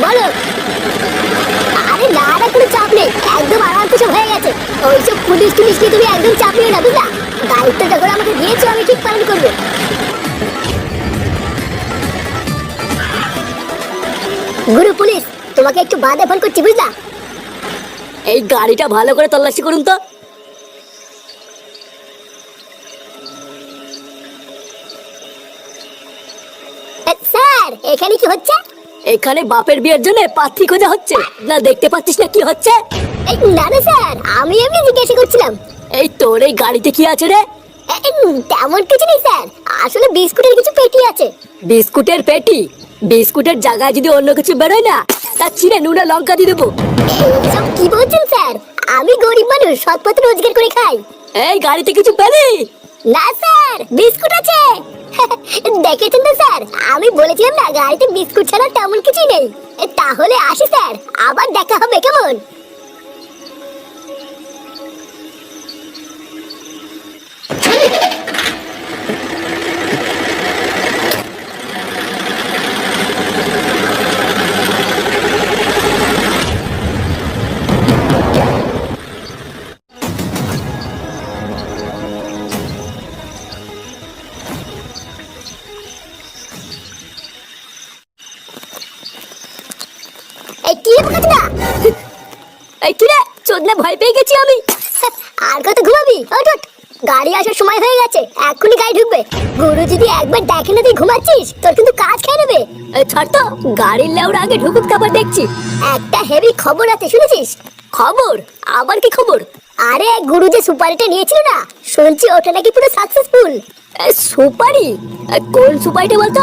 বলো। আরে না না, কোনো চাপ নেই, একদম আরামসে সব হয়ে গেছে। ওইসব পুলিশ টুলিশ নিয়ে তুমি একদম চাপ নিও না, বুঝলা? দায়িত্ব যখন আমাকে দিয়েছো আমি ঠিক পালন করবো। গুরু পুলিশ, তোমাকে একটু বাদে ফোন করছি, বুঝলা? এই গাড়িটা ভালো করে তল্লাশি করুন তো। স্যার, এখানে কি হচ্ছে? এখানে বাপের বিয়ের জন্য পাত্রী খোঁজা হচ্ছে না, দেখতে পাচ্ছিস না কি হচ্ছে? এই না না স্যার, আমি এমনি জিজ্ঞাসা করছিলাম। এই তোর এই গাড়িতে কি আছে রে? তেমন কিছু নেই স্যার, আসলে বিস্কুটের কিছু পেটি আছে। বিস্কুটের পেটি? বিস্কুটের জায়গায় যদি অন্য কিছু বেরোয় না, তা চিনে নুনে লঙ্কা দিয়ে দেবো। এইসব কি বলছেন স্যার? আমি গরিব মানুষ, সৎপথে রোজগার করে খাই। এই গাড়িতে কিছু পেলি? না স্যার, বিস্কুট আছে। দেখেছেন তো স্যার, আমি বলেছিলাম না গাড়িতে বিস্কুট ছাড়া তেমন কিছুই নেই। তাহলে আসি স্যার, আবার দেখা হবে, কেমন? এই কি বলছিস না? এই কি রে, চোদনা ভয় পেয়ে গেছি আমি। আর কত ঘুমাবি? ওঠ ওঠ, গাড়ি আসার সময় হয়ে গেছে, এক্ষুনি গাড়ি ঢুকবে। গুরু যদি একবার দেখে না তুই ঘুমাচ্ছিস, তোর কিন্তু কাজ খেয়ে নেবে। এই ছাড় তো, গাড়ির লেউর আগে ঢুকুক, তারপর দেখছি। একটা হেভি খবর আছে, শুনেছিস? খবর? আবার কি খবর? আরে গুরু যে সুপারিটা নিয়েছিল না, শুনছি ওটা নাকি পুরো সাকসেসফুল। সুপারি? কোন সুপারিটা বলতো?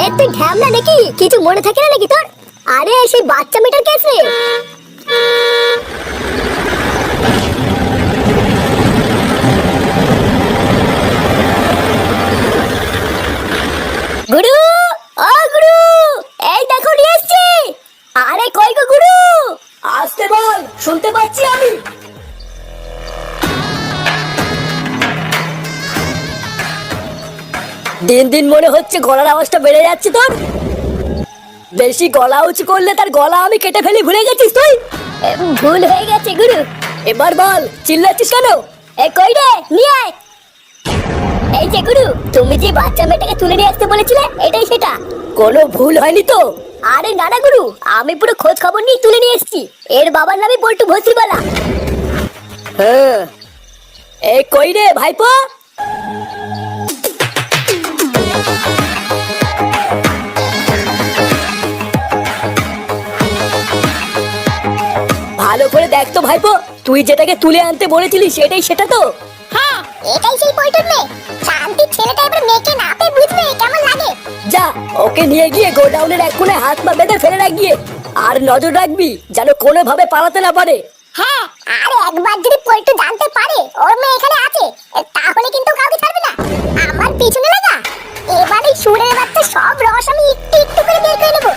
এ তুই ঢ্যামনা নাকি, কিছু মনে থাকে না নাকি তোর? আরে সেই বাচ্চা মেয়েটার কেস রে। গুরু, ও গুরু, এই দেখো নিয়ে এসেছি। আরে কই গো গুরু, আসতে বল, শুনতে পাচ্ছি আমি। দিন দিন মনে হচ্ছে গলার আওয়াজটা বেড়ে যাচ্ছে তোর। বেশি গলা উঁচু করলে তার গলা আমি কেটে ফেলি, ভুলে গেছিস তুই? ভুল হয়ে গেছে গুরু। এবার বল, চিল্লাচ্ছিস কেন? এ কই রে, নিয়ে আয়। এই যে গুরু, তুমি যে বাচ্চা মেয়েটাকে তুলে নিয়ে আসতে বলেছিলে, এটাই সেটা। কোনো ভুল হয়নি তো? আরে না না গুরু, আমি পুরো খোঁজ খবর নিয়ে তুলে নিয়ে এসেছি। এর বাবার নামই বল্টু ভস্ত্রীবালা। হ্যাঁ, এই কই রে ভাইপো? ভালো করে দেখ তো ভাইপো, তুই যেটাকে তুলে আনতে বলেছিলি সেটাই সেটা তো? হ্যাঁ, এটাই সেই বল্টুর মেয়ে। শান্তি ছেলেটা এবার মেয়েকে না পেয়ে বুঝবে কেমন লাগে। যা, ওকে নিয়ে গিয়ে গোডাউনের এক কোণে হাত পা বেঁধে ফেলে রাখ গিয়ে। আর নজর রাখবি যেন কোনোভাবে পালাতে না পারে। হ্যাঁ, আর একবার যদি পল্টু জানতে পারে ওর মেয়ে এখানে আছে, তাহলে কিন্তু কাউকে ছাড়বে না। আমার পিছনে লাগা, এবারে সুরের বাচ্চা সব রস আমি একটু একটু করে বের করে নেবো।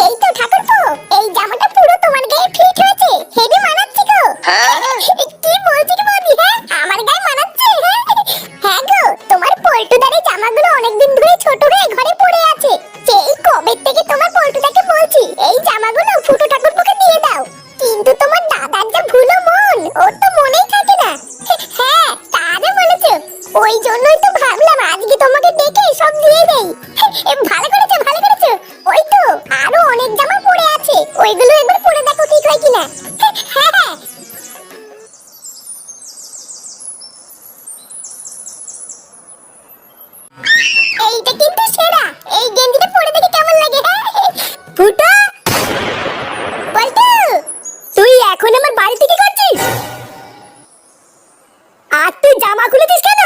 এই তো ঠাকুরপো, এই জামাটা পুরো তোমার গায়ে ফিট হয়েছে, হেভি মানাচ্ছে গো। কি বলছিস বৌদি? হ্যাঁ, আমার গায়ে মানাচ্ছে? হ্যাঁ গো, তোমার পল্টুদারের জামাগুলো অনেকদিন ধরে ছোট হয়ে ঘরে পড়ে আছে। সেই কবে থেকে তোমার পল্টুদাকে বলছি এই জামাগুলো ফুটো ঠাকুরপোকে দিয়ে দাও, কিন্তু তোমার দাদার যা ভুলো মন, ওর তো মনেই থাকে না। হ্যাঁ, তারে বলেছো, ওই জন্যই তো ভাবলাম আজকে তোমাকে ডেকে সব দিয়ে দেই। ভালো করেছো, ভালো করেছো। ওই তো আরো অনেক জামা পড়ে আছে, ওইগুলো একবার পরে দেখো ঠিক হয় কিনা। হ্যাঁ হ্যাঁ, এইটা কিন্তু সেরা। এই গেঞ্জিটা পরে দেখি কেমন লাগে। ফুটো, পল্টু, তুই এখন আমার বাড়িতে কি করছিস? আর তুই জামা খুলেছিস কেন?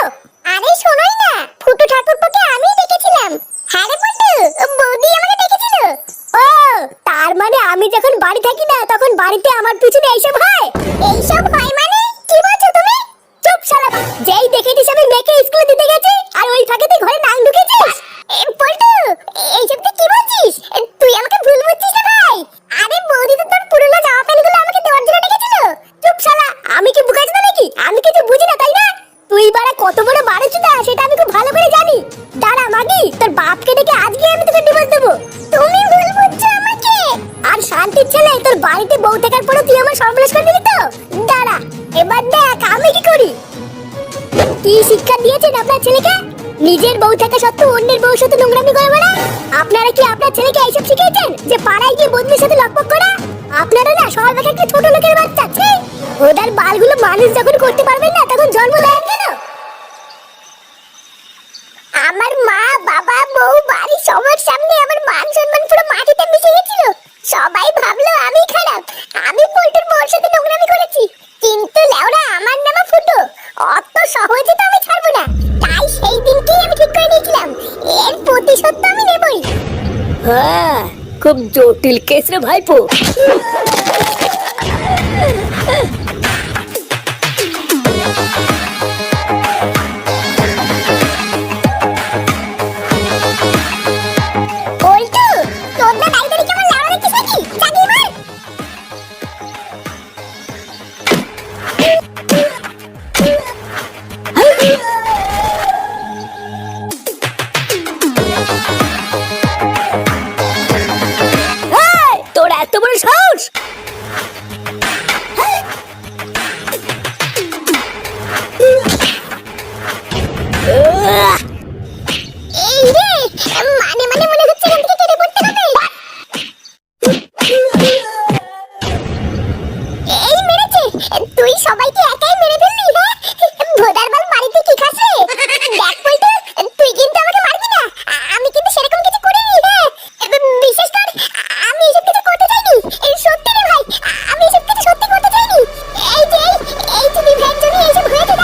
আরে শোনোই না, ফুটো ঠাকুরপোকে আমি ডেকেছিলাম। হ্যাঁ রে পল্টু, বৌদি আমাকে ডেকেছিল। ও, তার মানে আমি যখন বাড়ি থাকি না তখন বাড়িতে আমার পিছনে এইসব হয়? এইসব হয় মানে কি বলছো তুমি? চুপ শালা, যেই দেখেছিস আমি মেয়েকে স্কুলে দিতে গেছি আর ওই ফাঁকে তুই ঘরে নাং ঢুকেছিস। পল্টু, এইসব তুই কি বলছিস? তুই আমাকে ভুল বুঝছিস না ভাই। আরে বৌদি তো তোর পুরনো জামা প্যান্টগুলো আমাকে দেওয়ার জন্য ডেকেছিল। চুপ শালা, আমি কি বুকাচ্ছি নাকি? পরে তুই আমার সর্বনাশ করে দিলি তো। দাঁড়া, এবার দেখ আমি কি করি। কি শিক্ষা দিয়েছেন আপনার ছেলেকে? নিজের বউ থাকা সত্ত্বেও অন্যের বউর সাথে নোংরামি করে বেড়া। আপনারা কি আপনার ছেলেকে এইসব শিখিয়েছেন যে পাড়ায় গিয়ে বন্ধুদের সাথে লকপক করা? আপনারা না সর্বদা একটা ছোট লোকের বাচ্চা ছি। ওদের বালগুলো মানুষ যখন করতে পারবেন না তখন জন্ম দেন কেন? আমার মা বাবা বউ বাড়ি সবার সামনে আমার মান সম্মান পুরো মাটিতে মিশে গেছিল। সবাই ভাবলো আমি খারাপ, আমি পল্টুর বউর সাথে নোংরামি করেছি। কিন্তু লেওরা আমার নামে ফুটো, অত সহজে তো আমি ছাড়বো না। তাই সেই দিনকেই আমি ঠিক করে নিয়েছিলাম এর প্রতিশোধ তো আমি নেবই। হ্যাঁ, খুব জটিল কেস রে ভাইপো। পল্টু, তোর না দাঁড়িয়ে কেমন লাউড়া দেখছিস নাকি? চাগিয়ে মার। এই, তোর এত বড় সাহস! এই রে, মানে মনে হচ্ছে এখান থেকে কেটে পড়তে হবে। এই মেরেছে, তুই সবাইকে একাই মেরে